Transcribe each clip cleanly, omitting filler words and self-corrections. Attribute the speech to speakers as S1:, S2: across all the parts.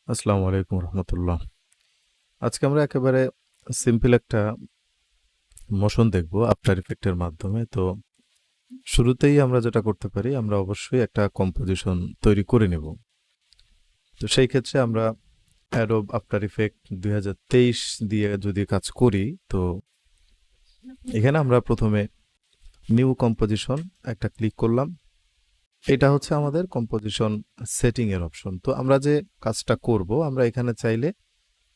S1: আসসালামু আলাইকুম রহমতুল্লাহ। আজকে আমরা একেবারে সিম্পল একটা মোশন দেখব আফটার ইফেক্টের মাধ্যমে। তো শুরুতেই আমরা যেটা করতে পারি, আমরা অবশ্যই একটা কম্পোজিশন তৈরি করে নেব। তো সেই ক্ষেত্রে আমরা অ্যাডোব আফটার ইফেক্ট 2023 দিয়ে যদি কাজ করি, তো এখানে আমরা প্রথমে নিউ কম্পোজিশন একটা ক্লিক করলাম। এটা হচ্ছে আমাদের কম্পোজিশন সেটিং এর অপশন। তো আমরা যে কাজটা করব, আমরা এখানে চাইলে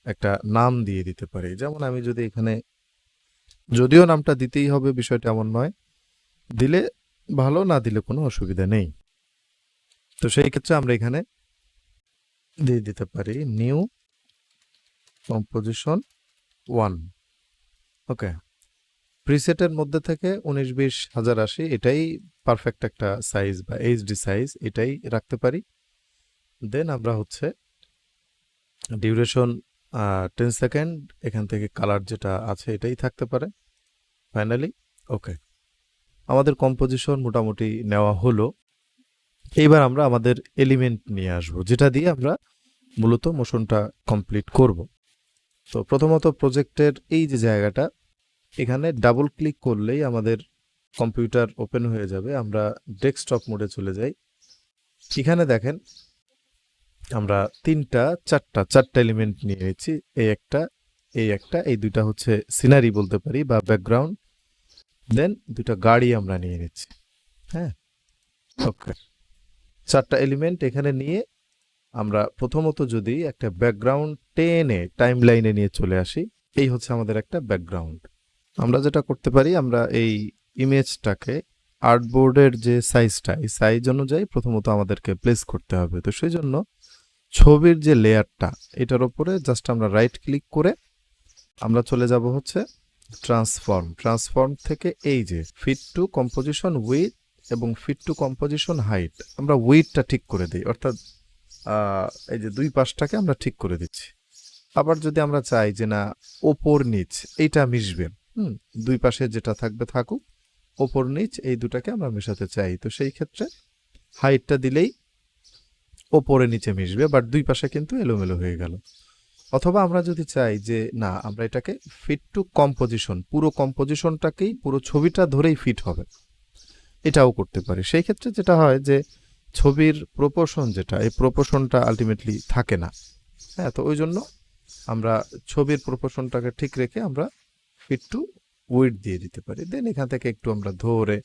S1: একটা নাম দিয়ে দিতে পারি। যেমন আমি যদি এখানে, যদিও নামটা দিতেই হবে বিষয়টা এমন নয়, দিলে ভালো, না দিলে কোনো অসুবিধা নেই। তো সেই ক্ষেত্রে আমরা এখানে দিয়ে দিতে পারি নিউ কম্পোজিশন 1। ওকে, প্রিসেটের মধ্যে থেকে 19, 20, 1080 এটাই পারফেক্ট একটা সাইজ বা এইচডি সাইজ, এটাই রাখতে পারি। দেন আমরা হচ্ছে ডিউরেশন 10 সেকেন্ড, এখান থেকে কালার যেটা আছে এটাই থাকতে পারে। ফাইনালি ওকে, আমাদের কম্পোজিশন মোটামুটি নেওয়া হলো। এইবার আমরা আমাদের এলিমেন্ট নিয়ে আসব, যেটা দিয়ে আমরা মূলত মোশনটা কমপ্লিট করব। তো প্রথমত প্রজেক্টের এই যে জায়গাটা, এখানে ডাবল ক্লিক করলেই আমাদের কম্পিউটার ওপেন হয়ে যাবে। আমরা ডেস্কটপ মোডে চলে যাই। এখানে দেখেন আমরা চারটা এলিমেন্ট নিয়ে নিচ্ছি। এই দুইটা হচ্ছে সিনারি বলতে পারি বা ব্যাকগ্রাউন্ড। দেন দুইটা গাড়ি আমরা নিয়ে নিচ্ছি। হ্যাঁ, ওকে, চারটা এলিমেন্ট এখানে নিয়ে আমরা প্রথমত যদি একটা ব্যাকগ্রাউন্ড টেনে টাইম লাইনে নিয়ে চলে আসি, এই হচ্ছে আমাদের একটা ব্যাকগ্রাউন্ড। আমরা যেটা করতে পারি, আমরা এই ইমেজটাকে আর্টবোর্ডের যে সাইজটা, এই সাইজ অনুযায়ী প্রথমত আমাদেরকে প্লেস করতে হবে। তো সেই জন্য ছবির যে লেয়ারটা, এটার উপরে জাস্ট আমরা রাইট ক্লিক করে আমরা চলে যাব হচ্ছে ট্রান্সফর্ম থেকে এই যে ফিট টু কম্পোজিশন উইথ এবং ফিট টু কম্পোজিশন হাইট, আমরা উইথটা ঠিক করে দিই, অর্থাৎ এই যে দুই পাশটাকে আমরা ঠিক করে দিচ্ছি। আবার যদি আমরা চাই যে না, ওপর নিচ এইটা মিশবে, দুই পাশে যেটা থাকবে থাকুক, ওপর নিচ এই দুটাকে আমরা মেশাতে চাই, তো সেই ক্ষেত্রে হাইটটা দিলেই ওপরে নিচে মিশবে, বাট দুই পাশে কিন্তু এলোমেলো হয়ে গেল। অথবা আমরা যদি চাই যে না, আমরা এটাকে ফিট টু কম্পোজিশন, পুরো কম্পোজিশনটাকেই, পুরো ছবিটা ধরেই ফিট হবে, এটাও করতে পারি। সেই ক্ষেত্রে যেটা হয় যে ছবির প্রপোর্শন যেটা, এই প্রপোর্শনটা আলটিমেটলি থাকে না। হ্যাঁ, তো ওই জন্য আমরা ছবির প্রপোর্শনটাকে ঠিক রেখে আমরা ফিট টু উইড দিয়ে দিতে পারি। দেন এখান থেকে একটু আমরা ধরে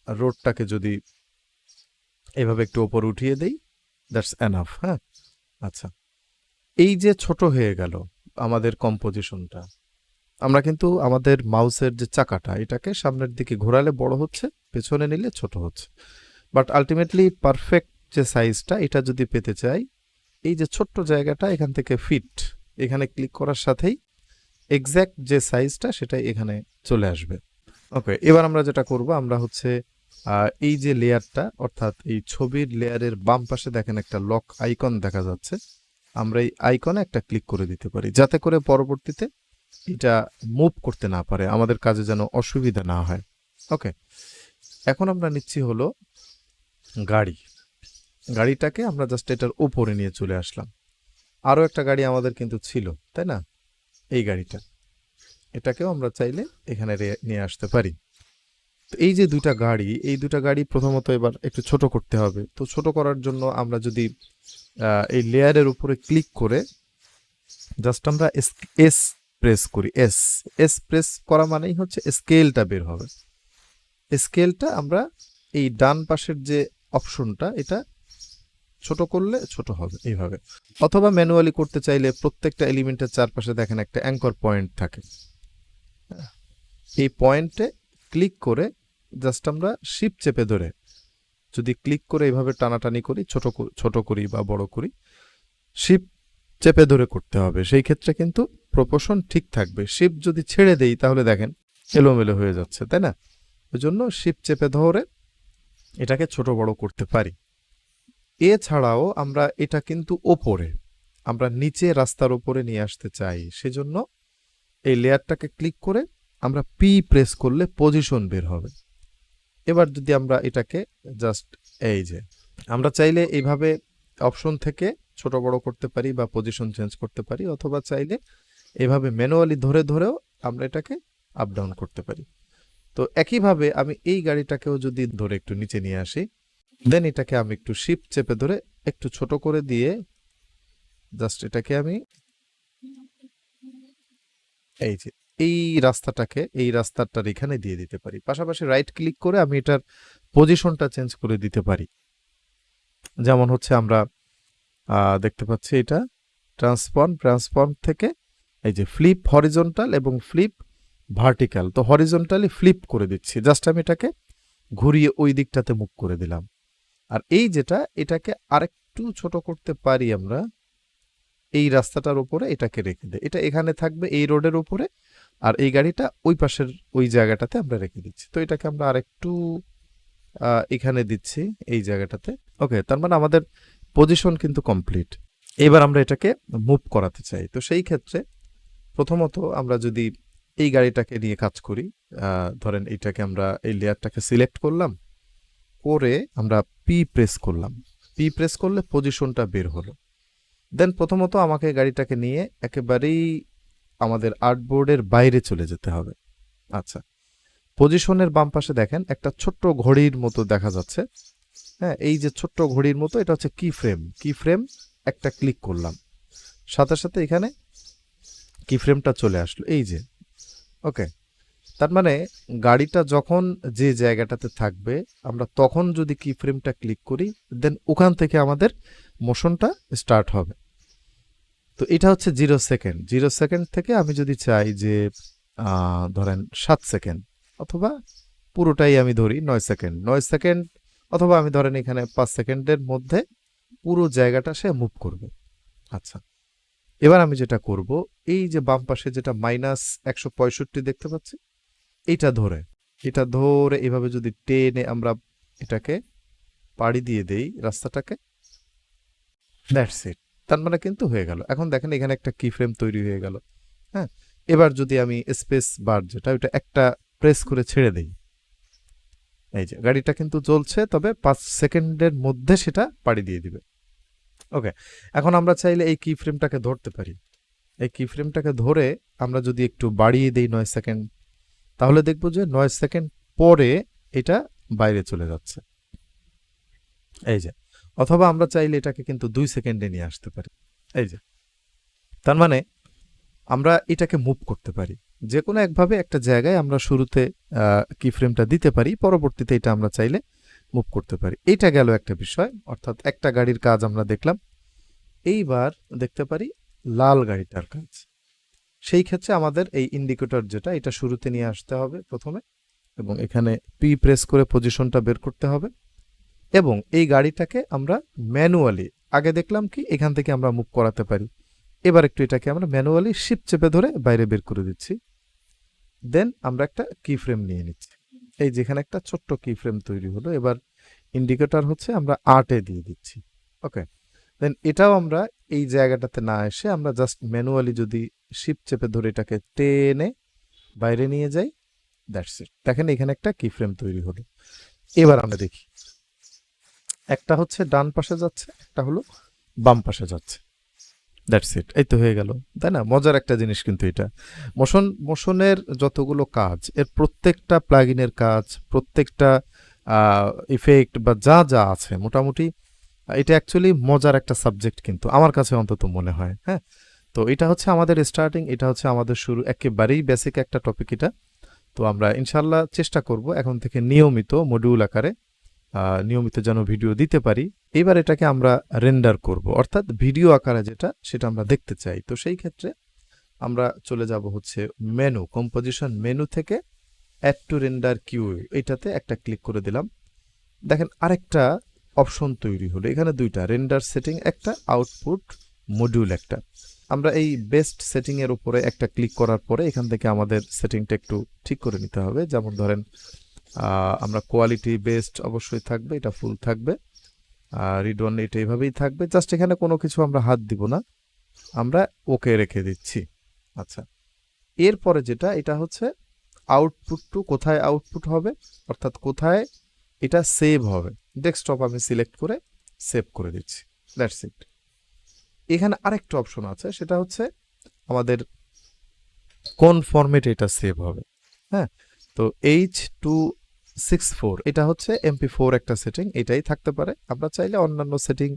S1: রোডটাকে যদি এভাবে একটু ওপর উঠিয়ে দেই, দ্যাটস এনাফ। হ্যাঁ, আচ্ছা, এই যে ছোট হয়ে গেল আমাদের কম্পোজিশনটা, আমরা কিন্তু আমাদের মাউসের যে চাকাটা, এটাকে সামনের দিকে ঘোরালে বড় হচ্ছে, পেছনে নিলে ছোট হচ্ছে, বাট আলটিমেটলি পারফেক্ট যে সাইজটা, এটা যদি পেতে চাই, এই যে ছোট্ট জায়গাটা এখান থেকে ফিট, এখানে ক্লিক করার সাথেই এক্স্যাক্ট যে সাইজটা সেটাই এখানে চলে আসবে। ওকে, এবার আমরা যেটা করব, আমরা হচ্ছে এই যে লেয়ারটা, অর্থাৎ এই ছবির লেয়ারের বাম পাশে দেখেন একটা লক আইকন দেখা যাচ্ছে, আমরা এই আইকনে একটা ক্লিক করে দিতে পারি, যাতে করে পরবর্তীতে এটা মুভ করতে না পারে, আমাদের কাজে যেন অসুবিধা না হয়। ওকে, এখন আমরা নিচ্ছি হলো গাড়িটাকে আমরা জাস্ট এটার উপরে নিয়ে চলে আসলাম। আরও একটা গাড়ি আমাদের কিন্তু ছিল, তাই না? এই গাড়িটা, এটাকেও আমরা চাইলে এখানে নিয়ে আসতে পারি। তো এই যে দুইটা গাড়ি প্রথমত এবার একটু ছোট করতে হবে। তো ছোট করার জন্য আমরা যদি এই লেয়ারের উপরে ক্লিক করে জাস্ট আমরা এস প্রেস করি, এস প্রেস করা মানেই হচ্ছে স্কেলটা বের হবে। স্কেলটা আমরা এই ডান পাশের যে অপশনটা, এটা ছোট করলে ছোট হবে এইভাবে। অথবা ম্যানুয়ালি করতে চাইলে প্রত্যেকটা এলিমেন্টের চারপাশে দেখেন একটা অ্যাঙ্কর পয়েন্ট থাকে, এই পয়েন্টে ক্লিক করে জাস্ট আমরা শিপ চেপে ধরে যদি ক্লিক করে এইভাবে টানাটানি করি, ছোট করি বা বড় করি, শিপ চেপে ধরে করতে হবে। সেই ক্ষেত্রে কিন্তু প্রপোর্শন ঠিক থাকবে। শিপ যদি ছেড়ে দেই তাহলে দেখেন এলোমেলো হয়ে যাচ্ছে, তাই না? ওই জন্য শিপ চেপে ধরে এটাকে ছোট বড় করতে পারি। এছাড়াও আমরা এটা কিন্তু ওপরে, আমরা নিচে রাস্তার ওপরে নিয়ে আসতে চাই, সেজন্য এই লেয়ারটাকে ক্লিক করে আমরা পি প্রেস করলে পজিশন বের হবে। এবার যদি আমরা এটাকে জাস্ট এই যে, আমরা চাইলে এইভাবে অপশন থেকে ছোট বড় করতে পারি বা পজিশন চেঞ্জ করতে পারি, অথবা চাইলে এভাবে ম্যানুয়ালি ধরে ধরেও আমরা এটাকে আপ ডাউন করতে পারি। তো একইভাবে আমি এই গাড়িটাকেও যদি ধরে একটু নিচে নিয়ে আসি, দেন এটাকে আমি একটু শিফট চেপে ধরে একটু ছোট করে দিয়ে জাস্ট এটাকে আমি এই যে এই রাস্তাটাকে এই রাস্তাটার এখানে দিয়ে দিতে পারি। পাশাপাশি রাইট ক্লিক করে আমি এটার পজিশনটা চেঞ্জ করে দিতে পারি। যেমন হচ্ছে আমরা দেখতে পাচ্ছি এটা ট্রান্সফর্ম থেকে এই যে ফ্লিপ হরিজন্টাল এবং ফ্লিপ ভার্টিক্যাল, তো হরিজন্টালি ফ্লিপ করে দিচ্ছি, জাস্ট আমি এটাকে ঘুরিয়ে ওই দিকটাতে মুভ করে দিলাম। আর এই যেটা এটাকে আরেকটু ছোট করতে পারি আমরা, এই রাস্তাটার উপরে এটাকে রেখে দেয়, এটা এখানে থাকবে এই রোডের উপরে, আর এই গাড়িটা ওই পাশের ওই জায়গাটাতে আমরা রেখে দিচ্ছি। তো এটাকে আমরা আরেকটু এখানে দিচ্ছি এই জায়গাটাতে। ওকে, তার মানে আমাদের পজিশন কিন্তু কমপ্লিট। এবার আমরা এটাকে মুভ করাতে চাই। তো সেই ক্ষেত্রে প্রথমত আমরা যদি এই গাড়িটাকে নিয়ে কাজ করি, ধরেন এটাকে আমরা এই লেয়ারটাকে সিলেক্ট করলাম, করে আমরা পি প্রেস করলাম। পি প্রেস করলে পজিশনটা বের হলো। দেন প্রথমত আমাকে গাড়িটাকে নিয়ে একেবারেই আমাদের আর্টবোর্ডের বাইরে চলে যেতে হবে। আচ্ছা, পজিশনের বাম পাশে দেখেন একটা ছোট্ট ঘড়ির মতো দেখা যাচ্ছে। হ্যাঁ, এই যে ছোট্ট ঘড়ির মতো, এটা হচ্ছে কি ফ্রেম একটা ক্লিক করলাম, সাথে সাথে এখানে কি ফ্রেমটা চলে আসলো এই যে। ওকে, তার মানে গাড়িটা যখন যে জায়গাটাতে থাকবে আমরা তখন যদি কি ফ্রেমটা ক্লিক করি, দেন ওখান থেকে আমাদের মোশনটা স্টার্ট হবে। তো এটা হচ্ছে 0 সেকেন্ড থেকে আমি যদি চাই যে ধরেন 7 সেকেন্ড, অথবা পুরোটাই আমি ধরি 9 সেকেন্ড, অথবা আমি ধরেন এখানে 5 সেকেন্ডের মধ্যে পুরো জায়গাটা সে মুভ করবে। আচ্ছা, এবার আমি যেটা করব, এই যে বাম পাশে যেটা -165 দেখতে পাচ্ছি, এটা ধরে এভাবে যদি টেনে আমরা এটাকে পাড়ি দিয়ে দেই রাস্তাটাকে, দ্যাটস ইট। তার মানে কিন্তু হয়ে গেল। এখন দেখেন এখানে একটা কি ফ্রেম তৈরি হয়ে গেল। হ্যাঁ, এবার যদি আমি স্পেস বার যেটা ওটা একটা প্রেস করে ছেড়ে দেই, এই যে গাড়িটা কিন্তু চলছে, তবে 5 সেকেন্ডের মধ্যে সেটা পাড়ি দিয়ে দিবে। ওকে, এখন আমরা চাইলে এই কি ফ্রেমটাকে ধরতে পারি। এই কি ফ্রেমটাকে ধরে আমরা যদি একটু বাড়িয়ে দিই 9 সেকেন্ড, তাহলে দেখবো যে 9 সেকেন্ড পরে এটা বাইরে চলে যাচ্ছে, এই যে। অথবা আমরা চাইলে এটাকে কিন্তু 2 সেকেন্ডে নিয়ে আসতে পারি, এই যে। তার মানে আমরা এটাকে মুভ করতে পারি যে কোনো একভাবে একটা জায়গায়। আমরা শুরুতে কি ফ্রেমটা দিতে পারি, পরবর্তীতে এটা আমরা চাইলে মুভ করতে পারি। এইটা গেল একটা বিষয়, অর্থাৎ একটা গাড়ির কাজ আমরা দেখলাম। এইবার দেখতে পারি লাল গাড়িটার কাজ। সেই ক্ষেত্রে আমাদের এই ইন্ডিকেটর যেটা, এটা শুরুতে নিয়ে আসতে হবে প্রথমে, এবং এখানে পি প্রেস করে পজিশনটা বের করতে হবে। এবং এই গাড়িটাকে আমরা ম্যানুয়ালি, আগে দেখলাম কি এখান থেকে আমরা মুভ করাতে পারি, এবার একটু এটাকে আমরা ম্যানুয়ালি শিফট চেপে ধরে বাইরে বের করে দিচ্ছি। দেন আমরা একটা কি ফ্রেম নিয়ে নিচ্ছি, এই যেখানে একটা ছোট্ট কি ফ্রেম তৈরি হলো। এবার ইন্ডিকেটর হচ্ছে আমরা 8-এ দিয়ে দিচ্ছি। ওকে, দেন এটাও আমরা এই জায়গাটাতে না এসে আমরা জাস্ট ম্যানুয়ালি যদি শিফট চেপে ধরে এটাকে টেনে বাইরে নিয়ে যাই, দ্যাটস ইট। দেখেন এখানে একটা কি ফ্রেম তৈরি হলো। এবার আমরা দেখি, একটা হচ্ছে ডান পাশে যাচ্ছে, একটা হলো বাম পাশে যাচ্ছে, দ্যাটস ইট। এই তো হয়ে গেল, তাই না? মজার একটা জিনিস কিন্তু এটা। মোশনের যতগুলো কাজ, এর প্রত্যেকটা প্লাগইনের কাজ, প্রত্যেকটা ইফেক্ট বা যা যা আছে মোটামুটি, এটা অ্যাকচুয়ালি মজার একটা সাবজেক্ট কিন্তু আমার কাছে অন্তত মনে হয়। হ্যাঁ, তো এটা হচ্ছে আমাদের স্টার্টিং, এটা হচ্ছে আমাদের শুরু, একেবারেই বেসিক একটা টপিক এটা। তো আমরা ইনশাল্লাহ চেষ্টা করব এখন থেকে নিয়মিত মডিউল আকারে নিয়মিত যেন ভিডিও দিতে পারি। এবার এটাকে আমরা রেন্ডার করব, অর্থাৎ ভিডিও আকারে যেটা, সেটা আমরা দেখতে চাই। তো সেই ক্ষেত্রে আমরা চলে যাব হচ্ছে মেনু, কম্পোজিশন মেনু থেকে অ্যাড টু রেন্ডার কিউ, এটাতে একটা ক্লিক করে দিলাম। দেখেন আরেকটা অপশন তৈরি হলো, এখানে দুইটা, রেন্ডার সেটিং একটা, আউটপুট মডিউল একটা। আমরা এই বেস্ট সেটিং এর উপরে একটা ক্লিক করার পরে এখান থেকে আমাদের সেটিংটা একটু ঠিক করে নিতে হবে। যেমন ধরেন আমরা কোয়ালিটি বেস্ট অবশ্যই থাকবে, এটা ফুল থাকবে। রিড ওয়ান এটা এইভাবেই থাকবে, জাস্ট এখানে কোনো কিছু আমরা হাত দিব না, আমরা ওকে রেখে দিচ্ছি। আচ্ছা, এরপরে যেটা, এটা হচ্ছে আউটপুট টু, কোথায় আউটপুট হবে, অর্থাৎ কোথায় এটা সেভ হবে। ডেস্কটপ আমি সিলেক্ট করে সেভ করে দিচ্ছি। That's it. এখানে আরেকটা অপশন আছে, সেটা হচ্ছে আমাদের কোন ফরম্যাটে এটা সেভ হবে। হ্যাঁ, তো H.264 এটা হচ্ছে MP4 একটা সেটিং, এটাই থাকতে পারে। আমরা চাইলে অন্যান্য সেটিং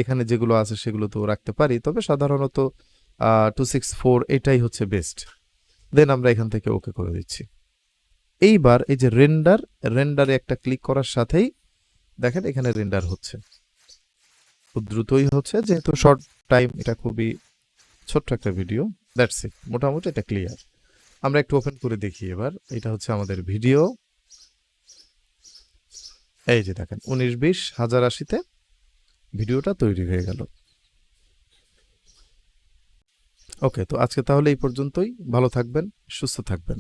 S1: এখানে যেগুলো আছে সেগুলো তো রাখতে পারি, তবে সাধারণত 264 এটাই হচ্ছে বেস্ট। দেন আমরা এখান থেকে ওকে করে দিচ্ছি। এইবার এই যে রেন্ডারে একটা ক্লিক করার সাথেই দেখেন এখানে রেন্ডার হচ্ছে, খুব দ্রুতই হচ্ছে, যেহেতু শর্ট টাইম, এটা খুবই ছোট্ট একটা ভিডিও। দ্যাটস ইট, মোটামুটি এটা ক্লিয়ার। আমরা একটু ওপেন করে দেখি এবার। এটা হচ্ছে আমাদের ভিডিও, এই যে দেখেন 19-20-1080-তে ভিডিওটা তৈরি হয়ে গেল। ওকে, তো আজকে তাহলে এই পর্যন্তই। ভালো থাকবেন, সুস্থ থাকবেন।